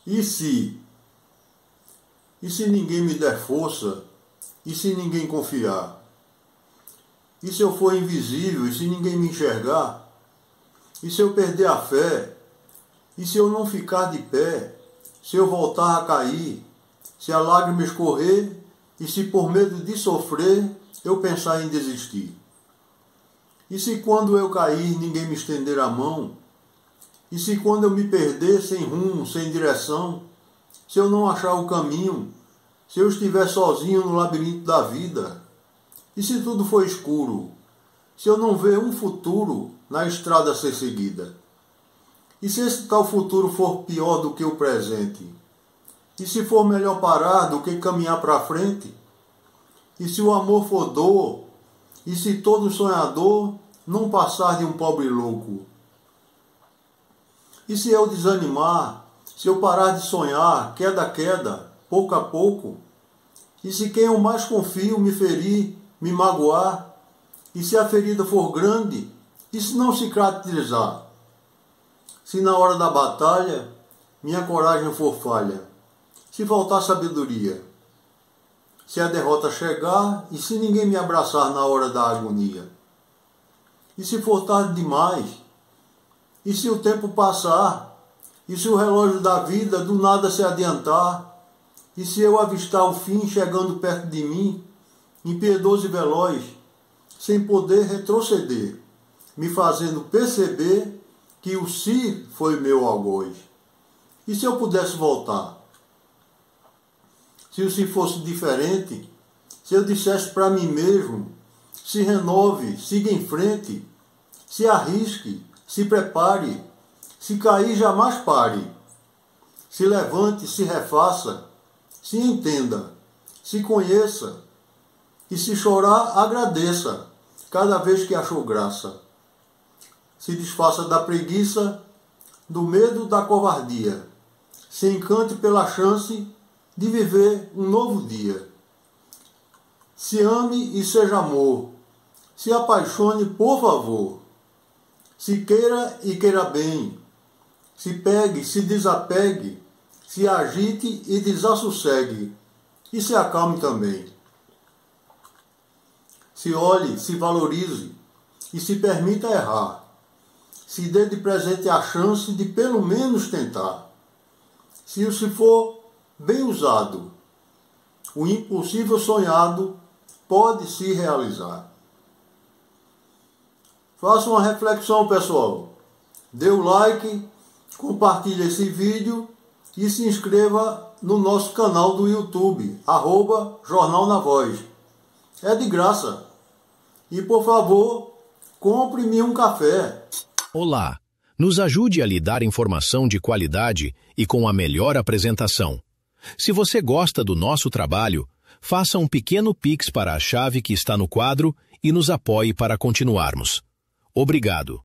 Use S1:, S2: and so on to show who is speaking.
S1: E se? E se ninguém me der força? E se ninguém confiar? E se eu for invisível? E se ninguém me enxergar? E se eu perder a fé? E se eu não ficar de pé? Se eu voltar a cair? Se a lágrima escorrer? E se por medo de sofrer eu pensar em desistir? E se quando eu cair ninguém me estender a mão? E se quando eu me perder sem rumo, sem direção? Se eu não achar o caminho? Se eu estiver sozinho no labirinto da vida? E se tudo for escuro? Se eu não ver um futuro na estrada a ser seguida? E se esse tal futuro for pior do que o presente? E se for melhor parar do que caminhar para frente? E se o amor for dor? E se todo sonhador não passar de um pobre louco? E se eu desanimar? Se eu parar de sonhar, queda a queda, pouco a pouco? E se quem eu mais confio me ferir, me magoar? E se a ferida for grande? E se não cicatrizar? Se na hora da batalha minha coragem for falha? Se faltar sabedoria? Se a derrota chegar e se ninguém me abraçar na hora da agonia? E se for tarde demais? E se o tempo passar? E se o relógio da vida do nada se adiantar? E se eu avistar o fim chegando perto de mim, impiedoso e veloz, sem poder retroceder, me fazendo perceber que o si foi meu algoz? E se eu pudesse voltar? Se o si fosse diferente, se eu dissesse para mim mesmo, se renove, siga em frente, se arrisque, se prepare, se cair jamais pare, se levante, se refaça, se entenda, se conheça, e se chorar, agradeça, cada vez que achou graça. Se desfaça da preguiça, do medo, da covardia, se encante pela chance de viver um novo dia. Se ame e seja amor, se apaixone por favor, se queira e queira bem, se pegue, se desapegue, se agite e desassossegue, e se acalme também. Se olhe, se valorize e se permita errar, se dê de presente a chance de pelo menos tentar. Se for bem usado, o impossível sonhado pode se realizar. Faça uma reflexão, pessoal. Dê o like, compartilhe esse vídeo e se inscreva no nosso canal do YouTube, @Jornal na Voz. É de graça. E, por favor, compre-me um café.
S2: Olá, nos ajude a lhe dar informação de qualidade e com a melhor apresentação. Se você gosta do nosso trabalho, faça um pequeno Pix para a chave que está no quadro e nos apoie para continuarmos. Obrigado.